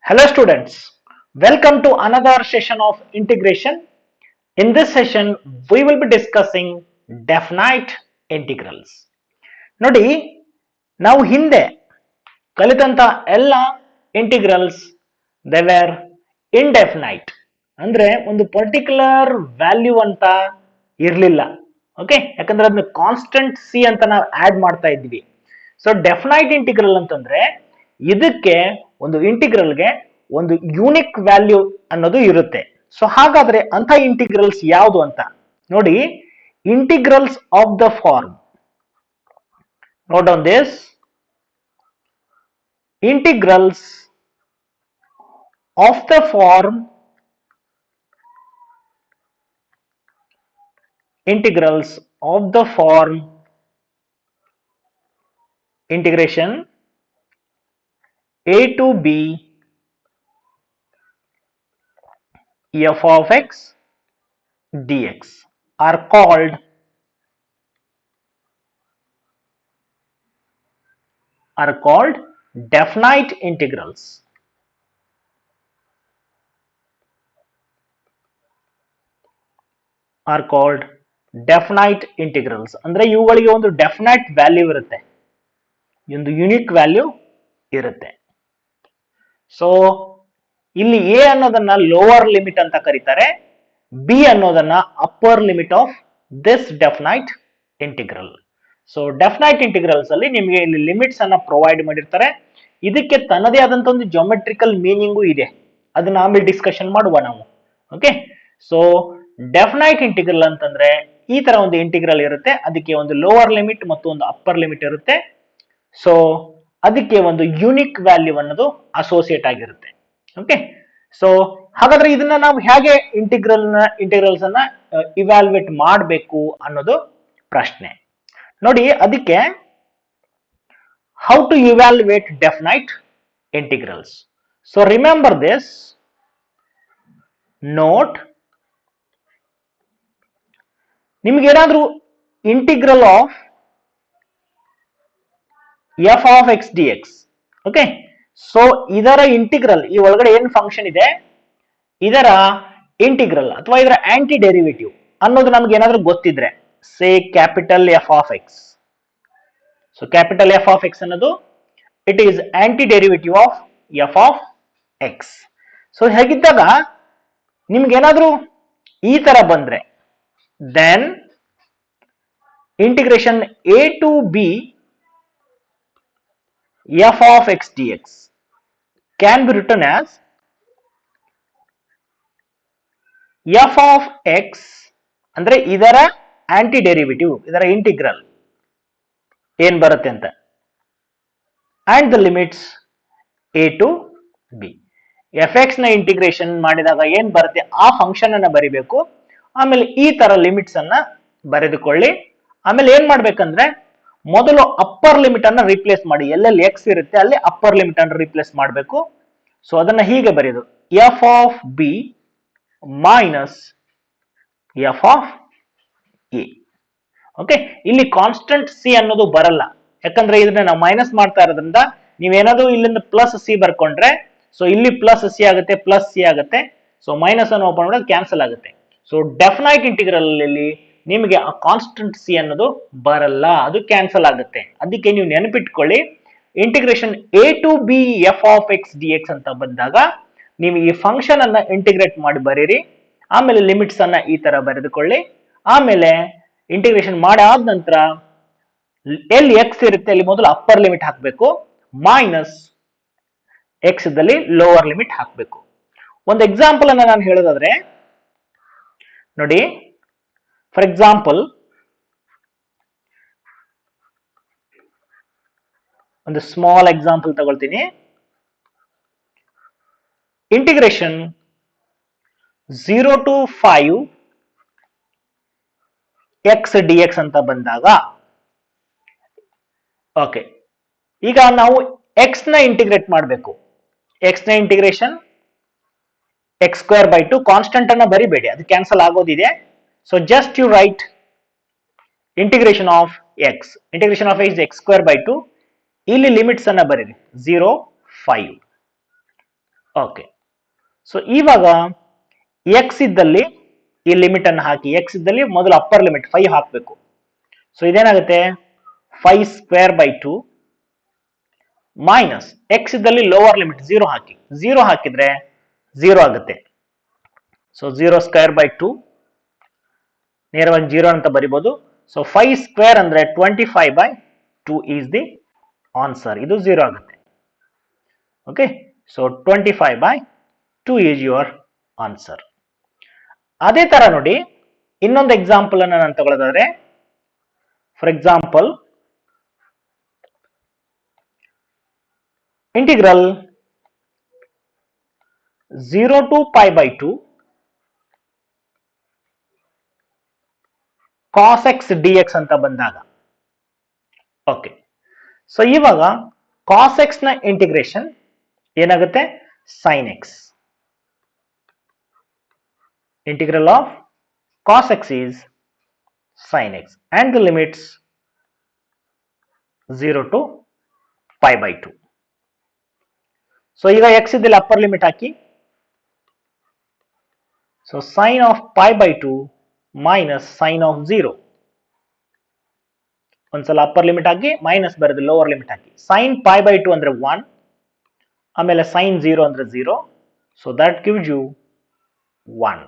Hello students, welcome to another session of integration. In this session, we will be discussing definite integrals. ನೋಡಿ ನಾವು ಹಿಂದೆ ಕಲಿತಂತ ಎಲ್ಲ integrals they were ಇಂಡೆಫಿನೈಟ್ ಅಂದ್ರೆ ಒಂದು particular value ಅಂತ ಇರಲಿಲ್ಲ. ಓಕೆ, ಯಾಕಂದ್ರೆ ಅದನ್ನ ಕಾನ್ಸ್ಟೆಂಟ್ ಸಿ ಅಂತ ನಾವು ಆಡ್ ಮಾಡ್ತಾ ಇದ್ವಿ. ಸೊ ಡೆಫಿನೈಟ್ ಇಂಟಿಗ್ರಲ್ ಅಂತಂದ್ರೆ ಇದಕ್ಕೆ ಒಂದು ಇಂಟಿಗ್ರಲ್ಗೆ ಒಂದು ಯೂನಿಕ್ ವ್ಯಾಲ್ಯೂ ಅನ್ನೋದು ಇರುತ್ತೆ. ಸೊ ಹಾಗಾದ್ರೆ ಅಂತ ಇಂಟಿಗ್ರಲ್ಸ್ ಯಾವುದು ಅಂತ ನೋಡಿ. Integrals of the form, note on this, integrals of the form integration a to b f of x dx are called definite integrals. Are called definite integrals ಅಂದ್ರೆ ಇವುಗಳಿಗೆ ಒಂದು ಡೆಫಿನೈಟ್ ವ್ಯಾಲ್ಯೂ ಇರುತ್ತೆ, ಒಂದು ಯುನಿಕ್ ವ್ಯಾಲ್ಯೂ ಇರುತ್ತೆ. So ಇಲ್ಲಿ A ಅನ್ನೋದನ್ನ lower limit ಅಂತ ಕರೀತಾರೆ, ಬಿ ಅನ್ನೋದನ್ನ upper limit of this definite integral. So definite integrals ಅಲ್ಲಿ ನಿಮಗೆ ಇಲ್ಲಿ ಲಿಮಿಟ್ಸ್ ಅನ್ನ ಪ್ರೊವೈಡ್ ಮಾಡಿರ್ತಾರೆ. ಇದಕ್ಕೆ ತನ್ನದೇ ಆದಂತ ಒಂದು ಜೋಮೆಟ್ರಿಕಲ್ ಮೀನಿಂಗು ಇದೆ, ಅದನ್ನ ಆಮೇಲೆ ಡಿಸ್ಕಷನ್ ಮಾಡುವ ನಾವು. ಓಕೆ, ಸೊ ಡೆಫಿನೈಟ್ ಇಂಟಿಗ್ರಲ್ ಅಂತಂದ್ರೆ ಈ ತರ ಒಂದು ಇಂಟಿಗ್ರಲ್ ಇರುತ್ತೆ, ಅದಕ್ಕೆ ಒಂದು ಲೋವರ್ ಲಿಮಿಟ್ ಮತ್ತು ಒಂದು ಅಪ್ಪರ್ ಲಿಮಿಟ್ ಇರುತ್ತೆ. ಸೊ ಅದಕ್ಕೆ ಒಂದು ಯೂನಿಕ್ ವ್ಯಾಲ್ಯೂ ಅನ್ನೋದು ಅಸೋಸಿಯೇಟ್ ಆಗಿರುತ್ತೆ. ಓಕೆ, ಸೊ ಹಾಗಾದ್ರೆ ಇದನ್ನ ನಾವು ಹೇಗೆ ಇಂಟಿಗ್ರಲ್ಸ್ ಅನ್ನ ಇವ್ಯಾಲ್ಯೂಯೇಟ್ ಮಾಡಬೇಕು ಅನ್ನೋದು ಪ್ರಶ್ನೆ. ನೋಡಿ, ಅದಕ್ಕೆ how to evaluate definite integrals. So remember this, note, ನಿಮ್ಗೇನಾದ್ರೂ integral of f of x d x, okay, so ಇದರ ಇಂಟಿಗ್ರಲ್, ಈ ಒಳಗಡೆ ಏನ್ ಫಂಕ್ಷನ್ ಇದೆ ಇದರ ಇಂಟಿಗ್ರಲ್ ಅಥವಾ ಇದರ ಆಂಟಿ ಡೆರಿವೇಟಿವ್ ಅನ್ನೋದು ನಮ್ಗೆ ಏನಾದ್ರೂ ಗೊತ್ತಿದ್ರೆ, say capital f of x. So capital f of x ಅನ್ನೋದು it is anti derivative of f of x. So ಹೇಗಿದ್ದಾಗ ನಿಮ್ಗೇನಾದ್ರೂ ಈ ತರ ಬಂದ್ರೆ, then integration a to b f of x dx can be written as f of x ಅಂದ್ರೆ ಇದರ aunty derivative, ಇದರ integral ಏನ್ ಬರುತ್ತೆ ಅಂತ, and the limits a to b. F X ನ ಇಂಟಿಗ್ರೇಷನ್ ಮಾಡಿದಾಗ ಏನ್ ಬರುತ್ತೆ ಆ ಫಂಕ್ಷನ್ ಅನ್ನ ಬರಿಬೇಕು, ಆಮೇಲೆ ಈ ತರ ಲಿಮಿಟ್ಸ್ ಅನ್ನ ಬರೆದುಕೊಳ್ಳಿ. ಆಮೇಲೆ ಏನ್ ಮಾಡ್ಬೇಕಂದ್ರೆ ಮೊದಲು ಅಪ್ಪರ್ ಲಿಮಿಟ್ ಅನ್ನ ರಿಪ್ಲೇಸ್ ಮಾಡಿ, ಎಲ್ಲೆಲ್ಲಿ ಎಕ್ಸ್ ಇರುತ್ತೆ ಅಲ್ಲಿ ಅಪ್ಪರ್ ಲಿಮಿಟ್ ಅನ್ನು ರಿಪ್ಲೇಸ್ ಮಾಡಬೇಕು. ಸೊ ಅದನ್ನ ಹೀಗೆ ಬರೆಯೋದು, F of B minus F of A. Okay, ಇಲ್ಲಿ ಕಾನ್ಸ್ಟೆಂಟ್ ಸಿ ಅನ್ನೋದು ಬರಲ್ಲ, ಯಾಕಂದ್ರೆ ಇದನ್ನ ನಾವು ಮೈನಸ್ ಮಾಡ್ತಾ ಇರೋದ್ರಿಂದ ನೀವೇನಾದ್ರೂ ಇಲ್ಲಿಂದ ಪ್ಲಸ್ ಸಿ ಬರ್ಕೊಂಡ್ರೆ, ಸೊ ಇಲ್ಲಿ ಪ್ಲಸ್ ಸಿ ಆಗುತ್ತೆ, ಪ್ಲಸ್ ಸಿ ಆಗುತ್ತೆ. ಸೊ ಮೈನಸ್ ಅನ್ನು ಓಪನ್ ಮಾಡೋದು ಕ್ಯಾನ್ಸಲ್ ಆಗುತ್ತೆ. ಸೊ ಡೆಫಿನೈಟ್ ಇಂಟಿಗ್ರಲ್ ಅಲ್ಲಿ ನಿಮಗೆ ಆ ಕಾನ್ಸ್ಟೆಂಟ್ ಸಿ ಅನ್ನೋದು ಬರಲ್ಲ, ಅದು ಕ್ಯಾನ್ಸಲ್ ಆಗುತ್ತೆ. ಅದಕ್ಕೆ ನೀವು ನೆನಪಿಟ್ಕೊಳ್ಳಿ, integration a to b f of x d x ಅಂತ ಬಂದಾಗ ನೀವು ಈ ಫಂಕ್ಷನ್ ಅನ್ನ ಇಂಟಿಗ್ರೇಟ್ ಮಾಡಿ ಬರೀರಿ, ಆಮೇಲೆ ಲಿಮಿಟ್ಸ್ ಅನ್ನ ಈ ತರ ಬರೆದುಕೊಳ್ಳಿ. ಆಮೇಲೆ ಇಂಟಿಗ್ರೇಷನ್ ಮಾಡಾದ ನಂತರ ಎಲ್ಲಿ ಎಕ್ಸ್ ಇರುತ್ತೆ ಅಲ್ಲಿ ಮೊದಲು ಅಪ್ಪರ್ ಲಿಮಿಟ್ ಹಾಕಬೇಕು, ಮೈನಸ್ ಎಕ್ಸ್ ಇದ್ದಲ್ಲಿ ಲೋವರ್ ಲಿಮಿಟ್ ಹಾಕಬೇಕು. ಒಂದು ಎಕ್ಸಾಂಪಲ್ ಅನ್ನ ನಾನು ಹೇಳೋದಾದ್ರೆ ನೋಡಿ, ಫಾರ್ ಎಕ್ಸಾಂಪಲ್ ಒಂದು ಸ್ಮಾಲ್ ಎಕ್ಸಾಂಪಲ್ ತಗೊಳ್ತೀನಿ. Integration 0 to 5 X d x ಅಂತ ಬಂದಾಗ, ಓಕೆ, ಈಗ ನಾವು ಎಕ್ಸ್ ನ ಇಂಟಿಗ್ರೇಟ್ ಮಾಡಬೇಕು. ಎಕ್ಸ್ ನ integration x square by 2, constant ಅನ್ನ ಬರಿಬೇಡಿ, ಅದು ಕ್ಯಾನ್ಸಲ್ ಆಗೋದಿದೆ. So just you write integration of x x square by 2, ಇಲ್ಲಿ ಲಿಮಿಟ್ಸ್ ಅನ್ನ ಬರೀರಿ 0 5. ಓಕೆ, ಸೊ ಇವಾಗ ಎಕ್ಸ್ ಇದ್ದಲ್ಲಿ ಈ ಲಿಮಿಟ್ ಅನ್ನು ಹಾಕಿ, ಎಕ್ಸ್ ಇದ್ದಲ್ಲಿ ಮೊದಲು ಅಪ್ಪರ್ ಲಿಮಿಟ್ 5 ಹಾಕಬೇಕು. ಸೊ ಇದೇನಾಗುತ್ತೆ 5 ಸ್ಕ್ವೇರ್ ಬೈ 2 ಮೈನಸ್ ಎಕ್ಸ್ ಇದ್ದಲ್ಲಿ ಲೋವರ್ ಲಿಮಿಟ್ 0 ಹಾಕಿ, 0 ಹಾಕಿದ್ರೆ 0 ಆಗುತ್ತೆ. ಸೊ 0 ಸ್ಕ್ವೇರ್ ಬೈ 2 ನೇರವಾಗಿ 0 ಅಂತ ಬರಿಬಹುದು. ಸೊ 5 ಸ್ಕ್ವೇರ್ ಅಂದ್ರೆ 25 ಬೈ 2 ಈಸ್ ದಿ ಆನ್ಸರ್. ಇದು 0 ಆಗುತ್ತೆ. Okay, so 25 by 2 is your answer. ಅದೇ ತರ ನೋಡಿ ಇನ್ನೊಂದು ಎಕ್ಸಾಂಪಲ್ ಅನ್ನು ನಾನು ತಗೊಳ್ಳೋದಾದ್ರೆ, for example integral 0 to pi by 2 cos x dx ಅಂತ ಬಂದಾಗ, ಓಕೆ, ಸೊ ಇವಾಗ cos x ನ ಇಂಟಿಗ್ರೇಷನ್ ಏನಾಗುತ್ತೆ sin x. Integral of cos x is sin x and the limits 0 to pi by 2. So ಈಗ x ಇದ್ದಲ್ಲಿ upper limit hockey, so sin of pi by 2 minus sin of 0. ಒಂದ್ಸಲ upper limit ಹಾಕಿ minus ಬರೆದು lower limit hockey. sin pi by 2 ಅಂದ್ರೆ 1, ಆಮೇಲೆ sin 0 ಅಂದ್ರೆ 0, so that gives you 1.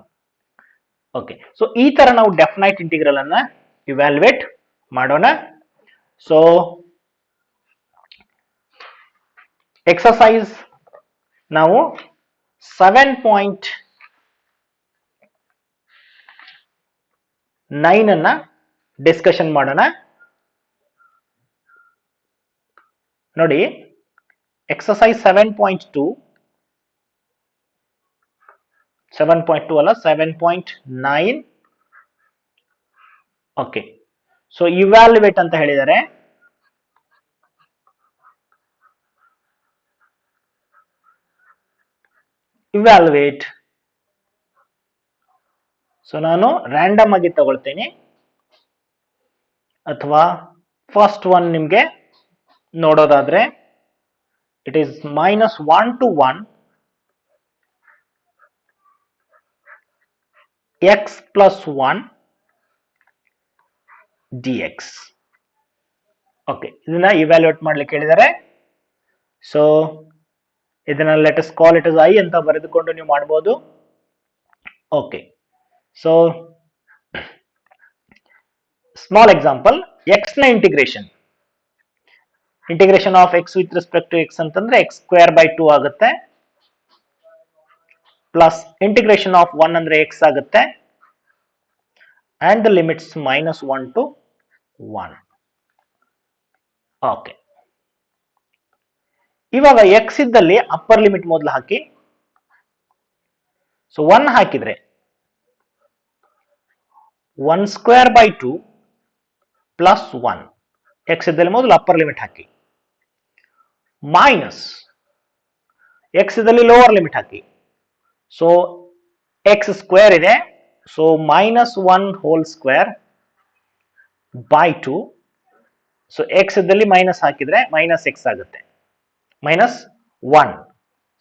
Okay, so ಈ ತರ ನಾವು ಡೆಫಿನೈಟ್ ಇಂಟಿಗ್ರಲ್ ಅನ್ನ ಇವ್ಯಾಲ್ಯುಯೇಟ್ ಮಾಡೋಣ. ಸೊ ಎಕ್ಸರ್ಸೈಸ್ ನಾವು 7.9 ಅನ್ನ ಡಿಸ್ಕಷನ್ ಮಾಡೋಣ. ನೋಡಿ, ಎಕ್ಸರ್ಸೈಸ್ 7.2 ಅಲ್ಲ 7.9. ಓಕೆ, ಸೊ ಇವ್ಯಾಲ್ಯುಯೇಟ್ ಅಂತ ಹೇಳಿದರೆ ಇವ್ಯಾಲ್ಯುಯೇಟ್. ಸೊ ನಾನು ರ್ಯಾಂಡಮ್ ಆಗಿ ತಗೊಳ್ತೇನೆ, ಅಥವಾ ಫಸ್ಟ್ ಒನ್ ನಿಮ್ಗೆ ನೋಡೋದಾದ್ರೆ it is -1 to 1 x plus 1 dx. Okay, ಇದನ್ನ ಇವ್ಯಾಲ್ಯುಯೇಟ್ ಮಾಡ್ಲಿಕ್ಕೆ ಹೇಳಿದ್ದಾರೆ. ಸೊ ಇದನ್ನ let us call it as I ಅಂತ ಬರೆದುಕೊಂಡು ನೀವು ಮಾಡಬಹುದು. Okay, so small example, x ನ integration of x with respect to x ಅಂತಂದ್ರೆ x ಸ್ಕ್ವೇರ್ ಬೈ 2 ಆಗುತ್ತೆ, ಪ್ಲಸ್ ಇಂಟಿಗ್ರೇಷನ್ ಆಫ್ 1 ಅಂದ್ರೆ x ಆಗುತ್ತೆ, and the limits -1 to 1. Okay, ಇವಾಗ x ಇದ್ದಲ್ಲಿ ಅಪ್ಪರ್ ಲಿಮಿಟ್ ಮೊದಲು ಹಾಕಿ. ಸೊ 1 ಹಾಕಿದ್ರೆ 1 ಸ್ಕ್ವೇರ್ ಬೈ 2 ಪ್ಲಸ್ 1, x ಇದ್ದಲ್ಲಿ ಮೊದಲು ಅಪ್ಪರ್ ಲಿಮಿಟ್ ಹಾಕಿ, ಮೈನಸ್ x ಇದ್ದಲ್ಲಿ ಲೋವರ್ ಲಿಮಿಟ್ ಹಾಕಿ. ಸೊ x ಸ್ಕ್ವೇರ್ ಇದೆ, so -1 whole square by 2. So x ಇದ್ದಲ್ಲಿ ಮೈನಸ್ ಹಾಕಿದ್ರೆ ಮೈನಸ್ x ಆಗುತ್ತೆ, -1,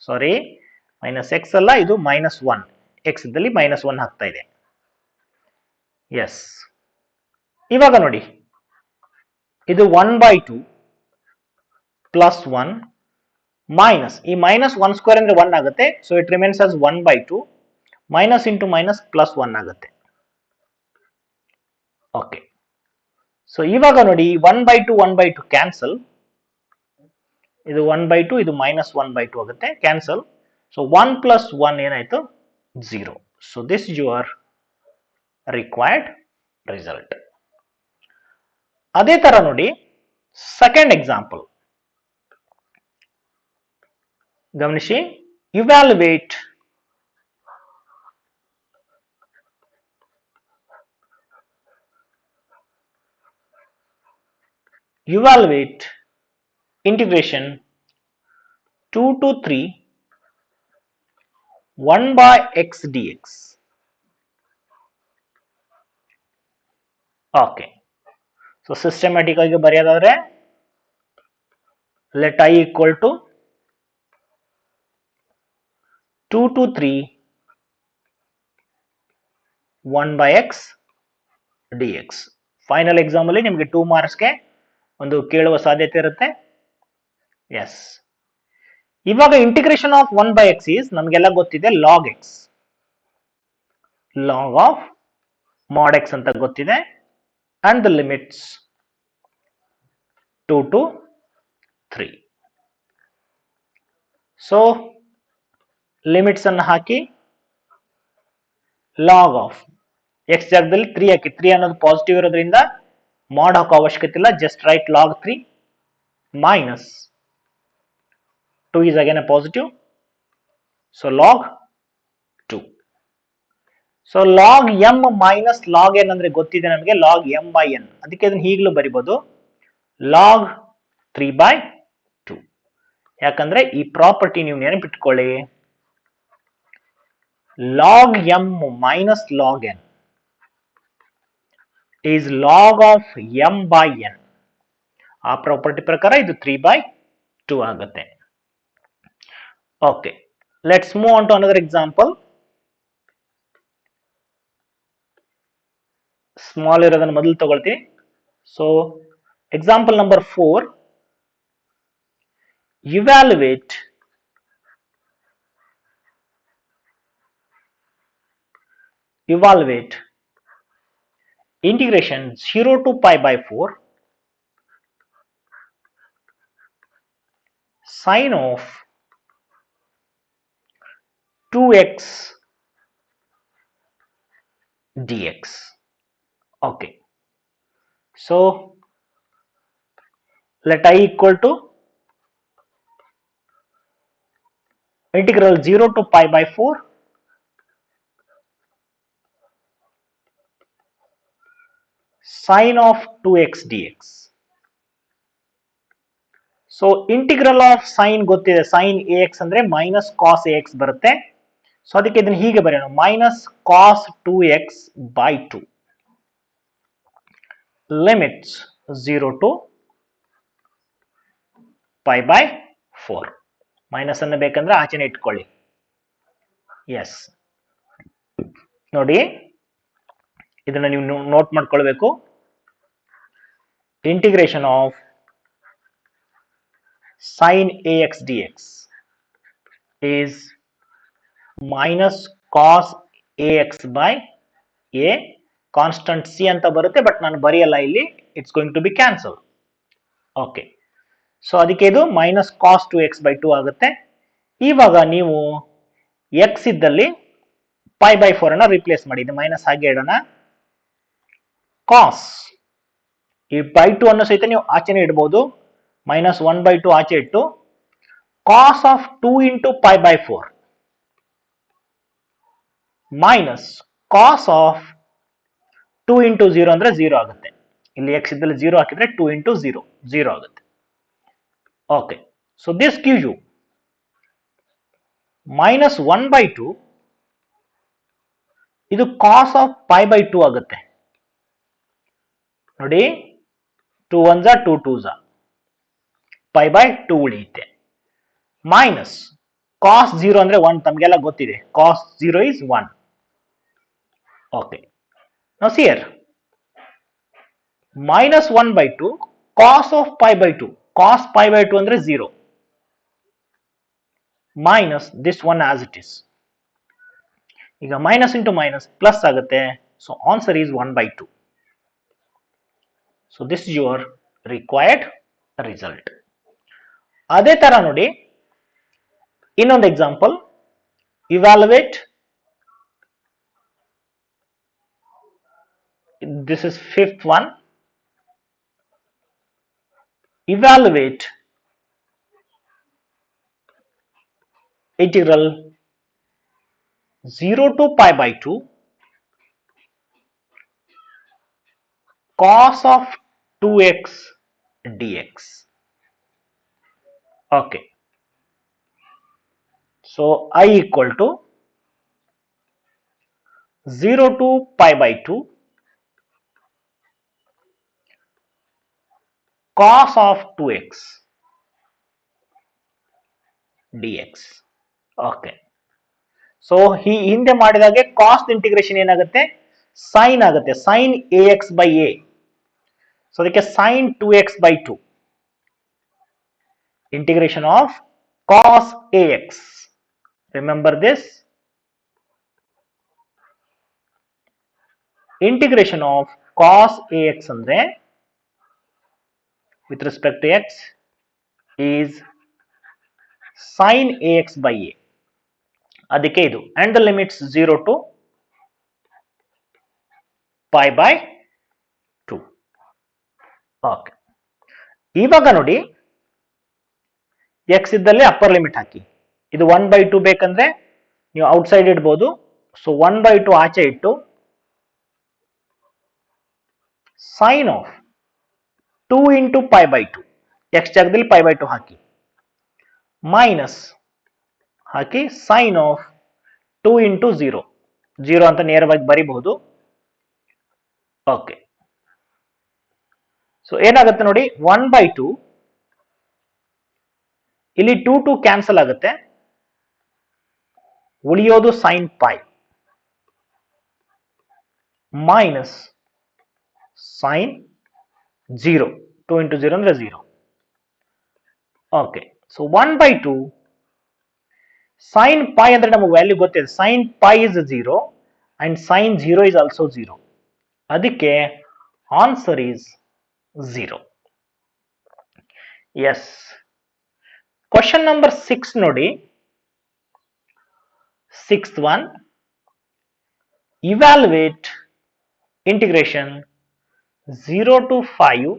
ಸಾರಿ -x ಅಲ್ಲ, ಇದು -1, x ಇದ್ದಲ್ಲಿ -1 ಹಾಕ್ತಾ ಇದೆ. ಎಸ್, ಇವಾಗ ನೋಡಿ, ಇದು 1/2 ಪ್ಲಸ್ 1 ಮೈನಸ್ ಈ -1 ಸ್ಕ್ವೇರ್ ಅಂದ್ರೆ 1 ಆಗುತ್ತೆ. So it remains as 1/2, minus into minus plus 1 ಆಗುತ್ತೆ. ಓಕೆ, ಸೊ ಇವಾಗ ನೋಡಿ 1/2 ಕ್ಯಾನ್ಸಲ್, ಇದು 1/2, ಇದು -1/2 ಆಗುತ್ತೆ, ಕ್ಯಾನ್ಸಲ್. ಸೊ 1 ಪ್ಲಸ್ 1 ಏನಾಯ್ತು 0. So this is your required result. ಅದೇ ತರ ನೋಡಿ ಸೆಕೆಂಡ್ ಎಕ್ಸಾಂಪಲ್ ಗಮನಿಸಿ. Evaluate integration 2 to 3 1/x dx. Okay, so systematic ಆಗಿ ಬರೆಯೋದಾದ್ರೆ let I equal to 2 to 3 1 by x dx. Final exam ಅಲ್ಲಿ ನಿಮಗೆ 2 ಮಾರ್ಕ್ಸ್ಗೆ ಒಂದು ಕೇಳುವ ಸಾಧ್ಯತೆ ಇರುತ್ತೆ. ಎಸ್, ಇವಾಗ integration of 1 by x is ನಮಗೆಲ್ಲ ಗೊತ್ತಿದೆ log x, log of mod x ಅಂತ ಗೊತ್ತಿದೆ, and the limits 2 to 3. So limits ಅನ್ನು ಹಾಕಿ ಲಾಗ್ ಆಫ್ x ಜಾಗದಲ್ಲಿ 3 ಹಾಕಿ, 3 ಅನ್ನೋದು ಪಾಸಿಟಿವ್ ಇರೋದ್ರಿಂದ ಮಾಡ್ ಹಾಕೋ ಅವಶ್ಯಕತೆ ಇಲ್ಲ, just right log 3 minus 2 is again a positive, so log 2. So log m minus log n ಅಂದ್ರೆ ಗೊತ್ತಿದೆ ನಮಗೆ log m by n, ಅದಕ್ಕೆ ಅದನ್ನ ಹೀಗಲೂ ಬರಿಬಹುದು log 3 by 2. ಯಾಕಂದ್ರೆ ಈ ಪ್ರಾಪರ್ಟಿ ನೀವು ನೆನಪಿಟ್ಕೊಳ್ಳಿ, log m minus log n is log of m by n. ಆ property ಪ್ರಕಾರ ಇದು 3 by 2 ಆಗುತ್ತೆ. Okay, let's move on to another example. Small ಇರೋದನ್ನ ಮೊದಲು ತಗೊಳ್ತೀವಿ. So example number 4, evaluate integration 0 to pi by 4 sine of 2x dx. Okay, so let I equal to integral 0 to pi by 4 sine of 2x dx. So integral of sine ಗೊತ್ತಿದೆ, sine a x ಅಂದ್ರೆ minus cos a x ಬರುತ್ತೆ. So ಅದಕ್ಕೆ ಇದನ್ನ ಹೀಗೆ ಬರೆಯೋಣ, minus cos 2x by 2 limits 0 to pi by 4. Minus ಅನ್ನು ಬೇಕಂದ್ರೆ ಆಚೆನೆ ಇಟ್ಕೊಳ್ಳಿ. ಎಸ್, ನೋಡಿ ಇದನ್ನ ನೀವು ನೋಟ್ ಮಾಡ್ಕೊಳ್ಬೇಕು. Integration of sin ax dx is minus cos ax by a, constant C ಅಂತ ಬರುತ್ತೆ, ಬಟ್ ನಾನು ಬರೆಯಲ್ಲ ಇಲ್ಲಿ, it's going to be cancel. Okay, so ಅದಕ್ಕೆ ಇದು ಮೈನಸ್ ಕಾಸ್ 2x by 2 ಆಗುತ್ತೆ. ಇವಾಗ ನೀವು x ಇದ್ದಲ್ಲಿ ಪೈ ಬೈ 4 ಅನ್ನ ರಿಪ್ಲೇಸ್ ಮಾಡಿ, ಇದು ಮೈನಸ್ ಹಾಗೆ ಇಡೋಣ. ಕಾಸ್ ಈ ಬೈ 2 ಅನ್ನು ಸಹಿತ ನೀವು ಆಚೆನೆ ಇಡಬಹುದು, ಮೈನಸ್ 1 by 2 ಆಚೆ ಇಟ್ಟು cos of 2 into pi by 4 minus cos of 2 into 0 ಅಂದ್ರೆ 0 ಆಗುತ್ತೆ. ಇಲ್ಲಿ x ಇದ್ದಲ್ಲಿ 0 ಹಾಕಿದ್ರೆ 2 ಇಂಟು 0 0 ಆಗುತ್ತೆ. Okay, so this give you minus 1 by 2, ಇದು ಕಾಸ್ ಆಫ್ ಪೈ ಬೈ 2 ಆಗುತ್ತೆ. ನೋಡಿ 2 1s 2 2s, ಪೈ ಬೈ 2 ಉಳಿಯುತ್ತೆ. ಮೈನಸ್ ಕಾಸ್ 0 ಅಂದ್ರೆ 1, ತಮಗೆಲ್ಲ ಗೊತ್ತಿದೆ, ಕಾಸ್ 0 is 1. Okay, now see here minus 1 by 2 cos of pi by 2, cos pi by 2 ಅಂದ್ರೆ 0 minus this one as it is. ಈಗ minus into minus plus ಆಗುತ್ತೆ, so answer is 1 by 2. So this is your required result. ಅದೇ ತರ ನೋಡಿ ಇನ್ನೊಂದು example, evaluate, this is fifth one, evaluate integral 0 to pi by 2 cos of 2x dx. Okay, so I equal to 0 to pi by 2 cos of 2x dx. Okay, so ಈ ಹಿಂದೆ ಮಾಡಿದಾಗೆ cost integration ಏನಾಗುತ್ತೆ, sign ಆಗುತ್ತೆ, sign a X by A. So ಅದಕ್ಕೆ sign 2x/2 integration of cos ax. Remember this, integration of cos ax andre with respect to x is sin ax by a. ಅದಕ್ಕೆ ಇದು and the limits 0 to pi by 2. Okay, ಇವಾಗ ನೋಡಿ X ಇದ್ದಲ್ಲಿ upper limit ಹಾಕಿ. ಇದು 1/2 ಬೇಕಂದ್ರೆ ನೀವು outside ಇಡ್ಬೋದು. So 1/2 ಆಚೆ ಇಟ್ಟು sine of 2 into pi by 2, x ಜಾಗದಲ್ಲಿ ಪೈ ಬೈ 2 ಹಾಕಿ, ಮೈನಸ್ ಹಾಕಿ ಸೈನ್ ಆಫ್ 2 ಇಂಟು 0 ಅಂತ ನೇರವಾಗಿ ಬರಿಬಹುದು. ಓಕೆ, ಸೊ ಏನಾಗುತ್ತೆ ನೋಡಿ, 1/2 ಇಲ್ಲಿ 2 ಕ್ಯಾನ್ಸಲ್ ಆಗುತ್ತೆ, ಉಳಿಯೋದು sine pi minus sine 0, 2 into 0 ಅಂದ್ರೆ 0. ಓಕೆ, ಸೊ 1/2 ಸೈನ್ ಪೈ ಅಂದ್ರೆ ನಮಗೆ ವ್ಯಾಲ್ಯೂ ಗೊತ್ತಿದೆ, sine pi is 0 and sine 0 is also 0. ಅದಕ್ಕೆ answer is 0. Yes, question number 6 ನೋಡಿ. 6th one, evaluate integration 0 to 5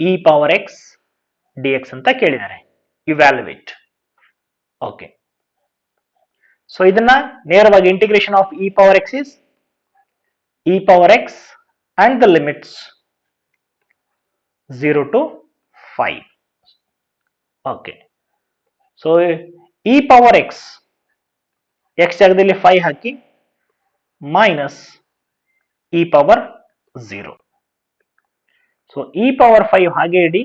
e power x dx ಅಂತ ಕೇಳಿದ್ದಾರೆ. Evaluate. Okay, so ಇದನ್ನ ನೇರವಾಗಿ integration of e power x is e power x and the limits 0 to 5. Okay, so e power x, x ಜಾಗದಲ್ಲಿ 5 ಹಾಕಿ, minus e power 0. So e power 5 ಹಾಗೆ ಇಡಿ,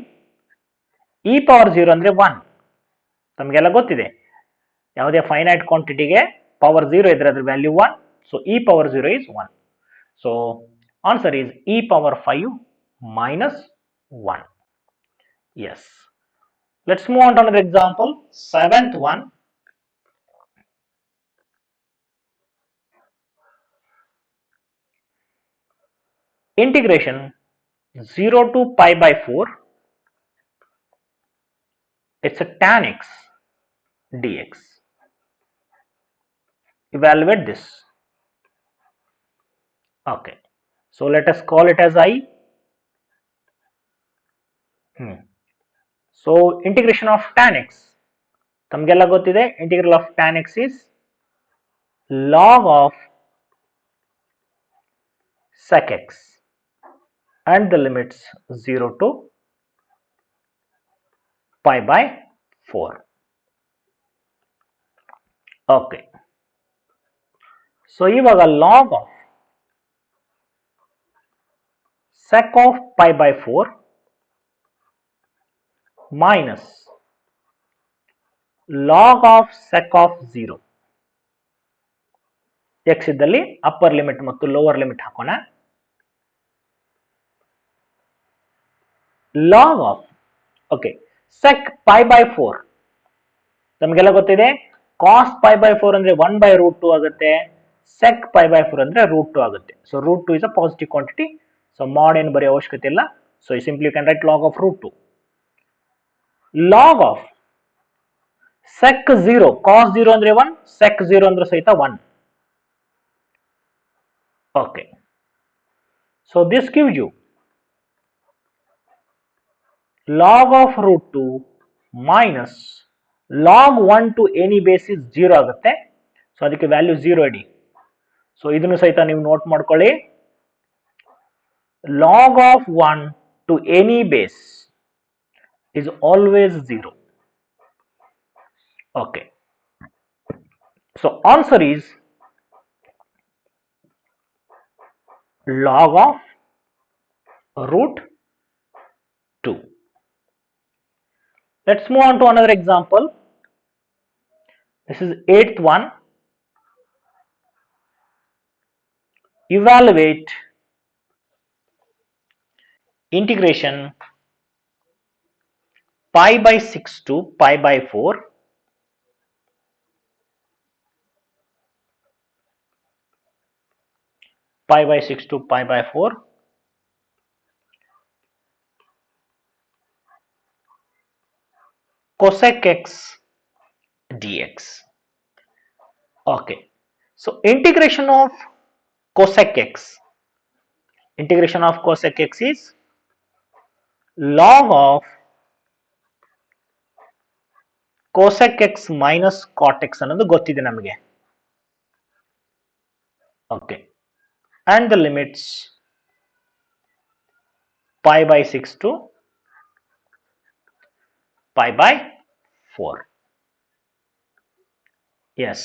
E power 0 ಅಂದ್ರೆ 1. ನಮಗೆಲ್ಲ ಗೊತ್ತಿದೆ, ಯಾವುದೇ ಫೈನೈಟ್ ಕ್ವಾಂಟಿಟಿಗೆ ಪವರ್ 0 ಇದ್ರೆ ಅದ್ರ value 1. So e power 0 is 1. So answer is e power 5 minus 1. Yes. Let's move on to another example. 7th one. Integration 0 to pi by 4. It's a tan x dx. Evaluate this. Okay. So let us call it as I. So integration of tan x. ತಮಗೆಲ್ಲ ಗೊತ್ತಿದೆ, integral of tan x is log of sec x and the limits 0 to pi by 4. Okay. So ಇವಾಗ log of sec of pi by 4 minus log of sec of 0. x ಇದ್ದಲ್ಲಿ upper limit ಮತ್ತು lower limit ಹಾಕೋಣ. log of, okay, sec pi by 4 ನಮಗೆಲ್ಲ ಗೊತ್ತಿದೆ, cos pi by 4 ಅಂದ್ರೆ 1/√2 ಆಗುತ್ತೆ, sec pi by 4 ಅಂದ್ರೆ √2 ಆಗುತ್ತೆ. So √2 is a positive quantity. So mod ಏನು ಬರೆಯೋ ಅವಶ್ಯಕತೆ ಇಲ್ಲ. So simply you can write log of √2. log of sec 0, cos 0 ಅಂದ್ರೆ 1, sec 0 ಅಂದ್ರೆ ಸಹಿತ 1. Okay. So this gives you log of √2 minus log 1 to any base is 0 ಆಗುತ್ತೆ. So ಅದಕ್ಕೆ value 0 ಇಡಿ. So ಇದನ್ನು ಸಹಿತ ನೀವು ನೋಟ್ ಮಾಡ್ಕೊಳ್ಳಿ. log of 1 to any base is always 0. Okay. So answer is log of √2. Let's move on to another example. This is eighth one. Evaluate integration pi by 6 to pi by 4 pi by 6 to pi by 4 cosec x dx. Okay. So cosec x integration of cosec x is log of cosec x minus cot x ಅನ್ನೋದು ಗೊತ್ತಿದೆ ನಮಗೆ. Okay. And the limits pi by 6 to pi by 4. Yes.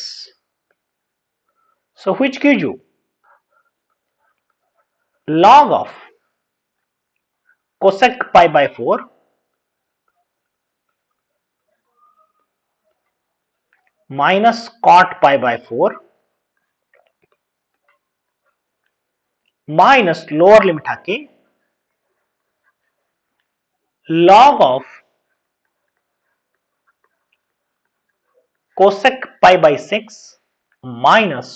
So which gives you log of cosec pi by 4 minus cot pi by 4 minus lower limit hockey log of cosec pi by 6 minus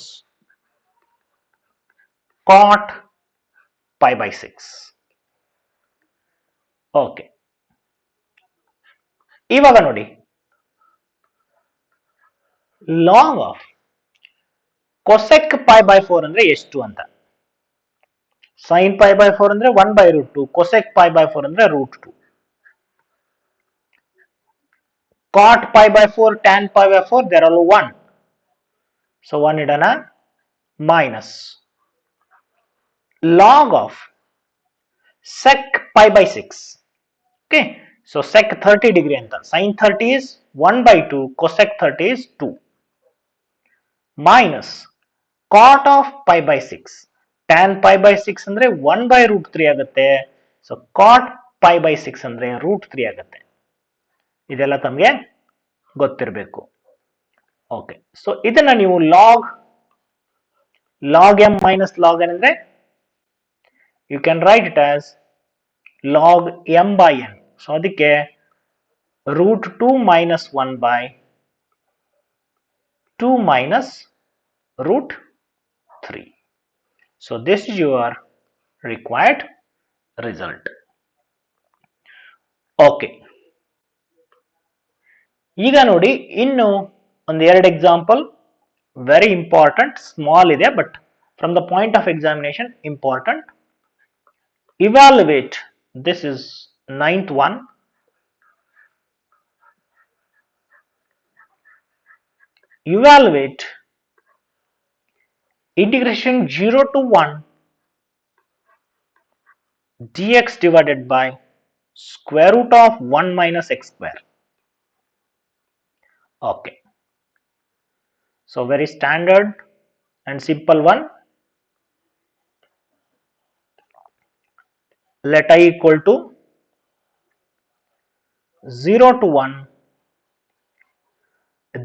cot pi by 6. Okay. ಇವಾಗ ನೋಡಿ log of cosec pi by 4 ಅಂದ್ರೆ ಎಷ್ಟು ಅಂತ. sin pi by 4 ಅಂದ್ರೆ 1 by root 2, cosec pi by 4 ಅಂದ್ರೆ root 2. Cot pi by 4, tan pi by 4, they are all 1. So 1 idana minus log of sec pi by 6. Okay. So sec 30 degree anta. Sin 30 is 1 by 2, cosec 30 is 2. Minus cot of pi by 6. Tan pi by 6 ಅಂದ್ರೆ 1 by root 3 ಆಗುತ್ತೆ. So cot pi by 6 ಅಂದ್ರೆ root 3 ಆಗುತ್ತೆ. ಇದೆಲ್ಲ ತಮಗೆ ಗೊತ್ತಿರಬೇಕು. Okay. So ಇದನ್ನ ನೀವು log m minus log n ಅಂದ್ರೆ you can write it as log m by n. So ಅದಕ್ಕೆ root 2 minus 1 by 2 minus root 3. So this is your required result. Okay. ಈಗ ನೋಡಿ ಇನ್ನು ಒಂದು ಎರಡು ಎಕ್ಸಾಂಪಲ್ ವೆರಿ ಇಂಪಾರ್ಟೆಂಟ್, ಸ್ಮಾಲ್ ಇದೆ but from the point of examination important. Evaluate, this is 9th one. Evaluate integration 0 to 1 dx divided by square root of 1 minus x square. Okay. So very standard and simple one. Let I equal to 0 to 1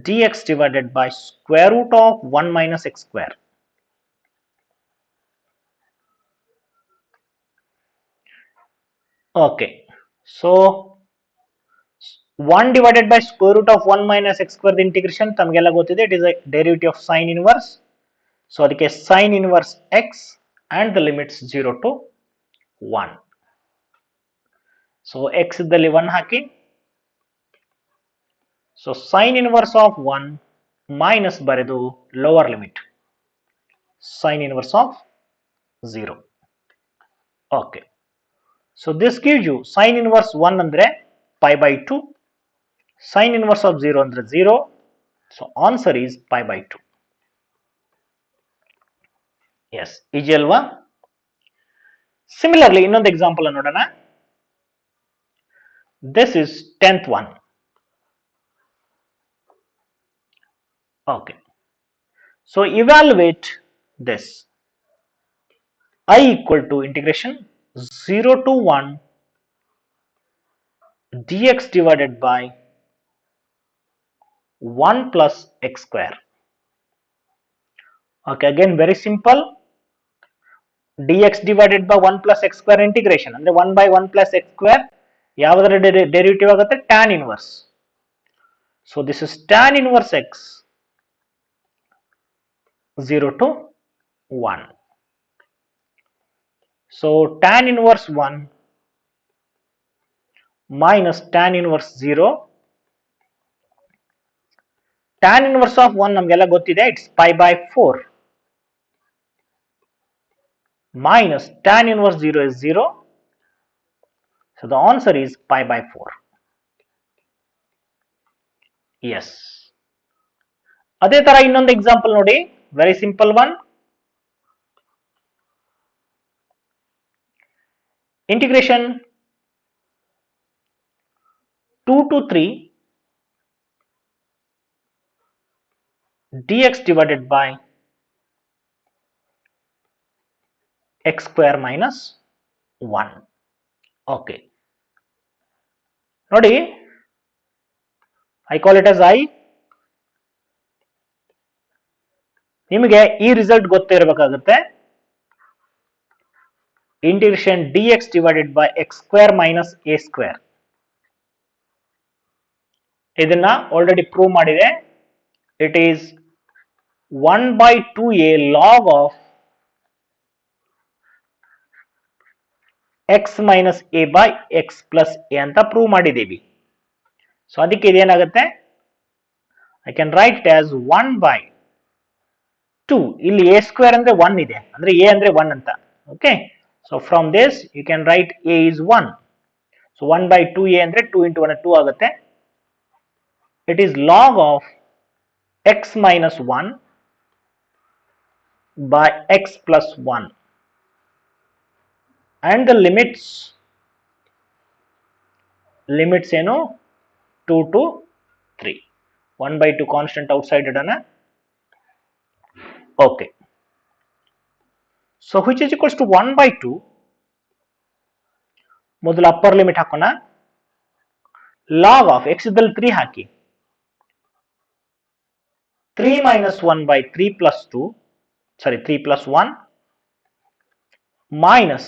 dx divided by square root of 1 minus x square. Okay. So 1 divided by square root of 1 minus x square integration ತಮಗೆಲ್ಲ ಗೊತ್ತಿದೆ, it is a derivative of sin inverse. So ಅದಕ್ಕೆ sin inverse x and the limits 0 to 1. So x ಇದ್ದಲ್ಲಿ 1 ಹಾಕಿ. So sin inverse of 1 minus ಬರೆದು lower limit sin inverse of 0. Okay. So this gives you sin inverse 1 ಅಂದ್ರೆ pi by 2, sin inverse of 0 ಅಂದ್ರೆ 0. So answer is pi by 2. Yes, easy ಅಲ್ವಾ? Similarly ಇನ್ನೊಂದು example ನೋಡೋಣ. This is 10th one. Okay. So evaluate this. I equal to integration 0 to 1 dx divided by 1 plus x square. Okay, again very simple. Dx divided by 1 plus x square integration. And 1 by 1 plus x square. Yavadra derivative agate tan inverse. So this is tan inverse x 0 to 1. So tan inverse 1 minus tan inverse 0. Tan inverse of 1 namgella gottide, it's pi by 4 minus tan inverse 0 is 0. So the answer is pi by 4. Yes. ಅದೇ ತರ ಇನ್ನೊಂದು example ನೋಡಿ, very simple one. Integration 2 to 3 dx divided by x square minus 1. Okay. ನೋಡಿ, I call it as I. ನಿಮಗೆ ಈ result ಗೊತ್ತೇ ಇರಬೇಕಾಗುತ್ತೆ. Integration dx divided by x square minus a square. ಇದನ್ನ ಆಲ್ರೆಡಿ ಪ್ರೂವ್ ಮಾಡಿದೆ. It is 1 by 2a log of x minus a by x plus a ಅಂತ prove ಮಾಡಿದ್ದೀವಿ. So ಅದಕ್ಕೆ ಇದೇನಾಗುತ್ತೆ, I can write it as 1 by 2. ಇಲ್ಲಿ a square ಅಂದ್ರೆ 1 ಇದೆ, ಅಂದ್ರೆ a ಅಂದ್ರೆ 1 ಅಂತ. Okay, so from this you can write a is 1. So 1 by 2a ಅಂದ್ರೆ 2 into 1 2 ಆಗುತ್ತೆ. It is log of x minus 1 by x plus 1 and the limits ಏನು 2 to 3. 1 by 2 constant outside ಇಡೋಣ. Okay, so which is equals to 1 by 2. ಮೊದಲು upper limit ಹಾಕೋಣ. log of x ಇದ್ದಲ್ಲಿ 3 ಹಾಕಿ, 3 minus 1 by 3 plus 2, sorry 3 plus 1 minus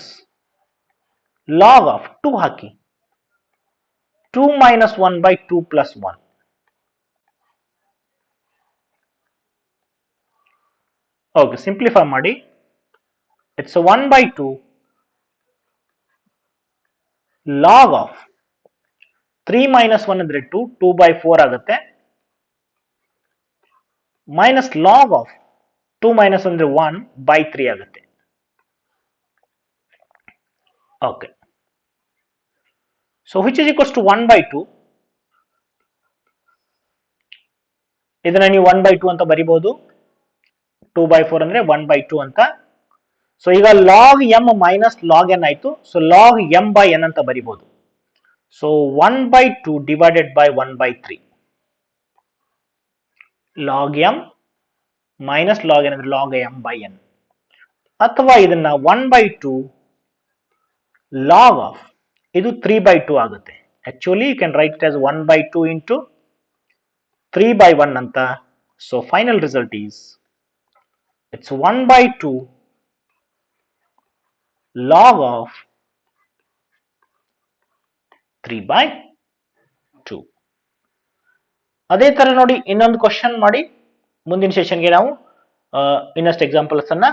log of 2 hockey, 2 minus 1 by 2 plus 1. Okay, simplify ಮಾಡಿ, it's a 1 by 2 log of 3 minus 1 ಅಂದ್ರೆ 2, 2 by 4 ಆಗುತ್ತೆ, minus log of 2 minus ಅಂದ್ರೆ 1 by 3 ಆಗುತ್ತೆ. Okay, so which is equals to 1 by 2. ಇದನ್ನ ನೀವು 1 by 2 ಅಂತ ಬರಿಬಹುದು. 2 by 4 ಅಂದ್ರೆ 1 by 2 ಅಂತ. ಸೊ ಈಗ log m minus log n ಆಯ್ತು. So log m by n ಅಂತ ಬರಿಬಹುದು. So 1 by 2 divided by 1 by 3. log m minus log n ಅಂದ್ರೆ log m by n. ಅಥವಾ ಇದನ್ನ 1 by 2 log of ಇದು 3 by 2 ಆಗುತ್ತೆ. Actually you can write it as 1 by 2 into 3 by 1 ಅಂತ. So final result is it's 1 by 2 log of 3 by 2. ಅದೇ ತರ ನೋಡಿ ಇನ್ನೊಂದು ಕ್ವಶನ್ ಮಾಡಿ ಮುಂದಿನ ಸೆಷನ್ಗೆ ನಾವು ಇನ್ನಷ್ಟು ಎಕ್ಸಾಂಪಲ್ಸ್ ಅನ್ನ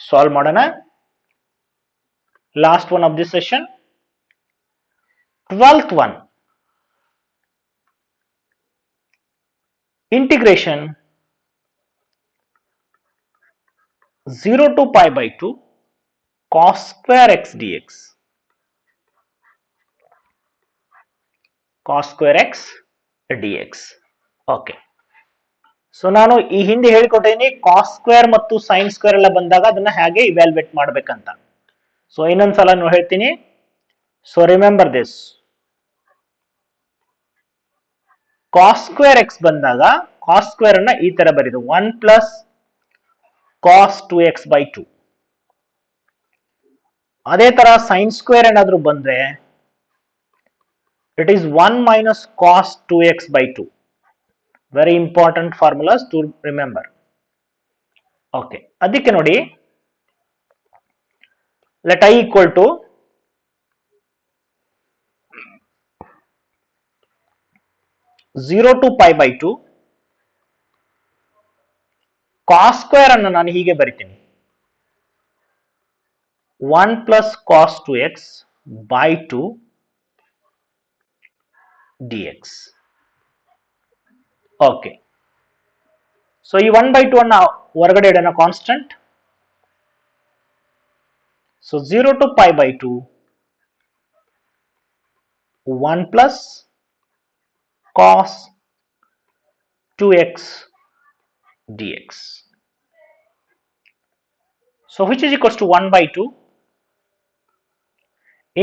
ಸಾಲ್ವ್ ಮಾಡೋಣ. Last one of this session, 12th one, integration 0 to pi by 2 cos square x dx. cos square x dx. Okay, so ನಾನು ಈ ಹಿಂದೆ ಹೇಳಿಕೊಟ್ಟಿದ್ದೀನಿ ಕಾಸ್ ಸ್ಕ್ವೇರ್ ಮತ್ತು ಸೈನ್ ಸ್ಕ್ವೇರ್ ಎಲ್ಲ ಬಂದಾಗ ಅದನ್ನ ಹೇಗೆ ಇವ್ಯಾಲ್ಯೂಯೇಟ್ ಮಾಡ್ಬೇಕಂತ. ಸೊ ಇನ್ನೊಂದ್ಸಲ ಹೇಳ್ತೀನಿ. So remember this, cos square x ಬಂದಾಗ ಕಾಸ್ ಸ್ಕ್ವೇರ್ ಅನ್ನ ಈ ತರ ಬರೀದು 1 ಪ್ಲಸ್ ಕಾಸ್ 2x by 2. ಅದೇ ತರ ಸೈನ್ ಸ್ಕ್ವೇರ್ ಏನಾದ್ರೂ ಬಂದ್ರೆ it is 1 minus cos 2x by 2. Very important formulas to remember. Okay, ಅದಕ್ಕೆ ನೋಡಿ, let I equal to zero to pi by 2 cos square ಅನ್ನು ನಾನು ಹೀಗೆ ಬರಿತೀನಿ, 1 plus cos 2x by 2 dx. Okay, so ಈ 1 by 2 ಅನ್ನ ಹೊರಗಡೆ ಇಡೋಣ constant. So 0 to pi by 2 1 plus cos 2x dx. So which is equals to 1 by 2.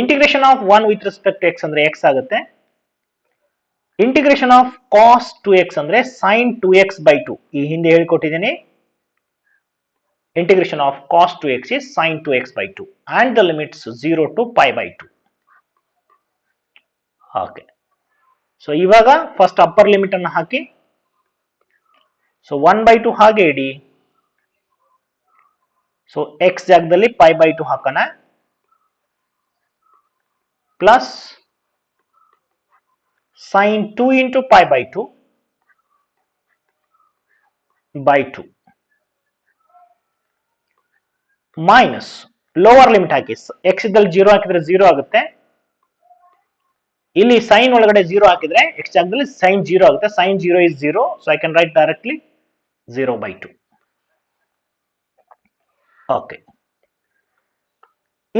Integration of 1 with respect to x ಅಂದ್ರೆ x ಆಗುತ್ತೆ. Integration of cos 2x ಅಂದ್ರೆ sin 2x by 2. ಈ ಹಿಂದೆ ಹೇಳಿಕೊಟ್ಟಿದ್ದೀನಿ. Integration of cos 2x is sin 2x by 2 and the limits 0 to pi by 2. Okay. So ಇವಾಗ first upper limit ಅನ್ನು ಹಾಕಿ. So 1 by 2 ಹಾಗೆ ಇಡಿ. So x ಜಾಗದಲ್ಲಿ pi by 2 ಹಾಕೋಣ, plus sin 2 into pi by 2 by 2 minus lower limit hockey. x ಇದ್ದಲ್ಲಿ 0 ಹಾಕಿದ್ರೆ 0 ಆಗುತ್ತೆ, ಇಲ್ಲಿ sign ಒಳಗಡೆ 0 ಹಾಕಿದ್ರೆ x ಜಾಗದಲ್ಲಿ sin 0 ಆಗುತ್ತೆ. sin 0 is 0, so I can write directly 0 by 2. Okay,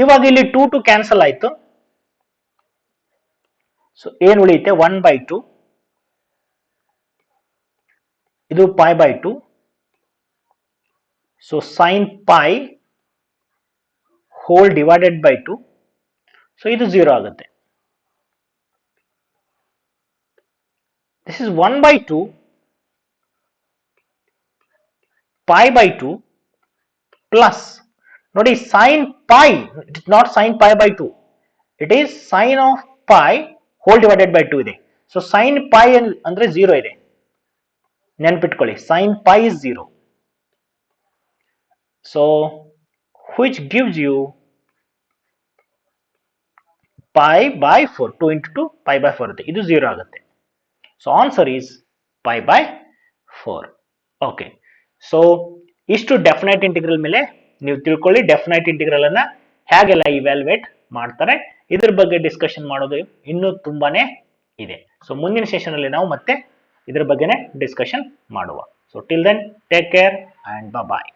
ಇವಾಗ ಇಲ್ಲಿ 2 ಟು ಕ್ಯಾನ್ಸಲ್ ಆಯ್ತು. ಸೊ ಏನು ಉಳಿಯುತ್ತೆ, 1 by 2, ಇದು pi by 2, so sin pi whole divided by 2, so ಇದು 0 ಆಗುತ್ತೆ. This is 1 by 2 pi by 2 plus ನೋಡಿ sin pi, it is not sin pi by 2, it is sin of pi whole divided by 2 ಇದೆ. So sin pi ಅಂದ್ರೆ 0 ಇದೆ, ನೆನ್ಪಿಟ್ಕೊಳ್ಳಿ, sin pi is 0. So which gives you pi by 4, 2 into 2 pi by 4 ಇದೆ, ಇದು 0 ಆಗುತ್ತೆ. So answer is pi by 4. Okay, so ಇಷ್ಟು definite integral ಮೇಲೆ ನೀವು ತಿಳ್ಕೊಳ್ಳಿ. ಡೆಫಿನೈಟ್ ಇಂಟಿಗ್ರಲ್ ಅನ್ನ ಹೇಗೆಲ್ಲ ಇವ್ಯಾಲ್ಯೂಯೇಟ್ ಮಾಡ್ತಾರೆ, ಇದ್ರ ಬಗ್ಗೆ ಡಿಸ್ಕಷನ್ ಮಾಡೋದು ಇನ್ನೂ ತುಂಬಾನೇ ಇದೆ. ಸೊ ಮುಂದಿನ ಸೆಷನ್ ಅಲ್ಲಿ ನಾವು ಮತ್ತೆ ಇದ್ರ ಬಗ್ಗೆನೇ ಡಿಸ್ಕಷನ್ ಮಾಡುವ. So till then take care and bye.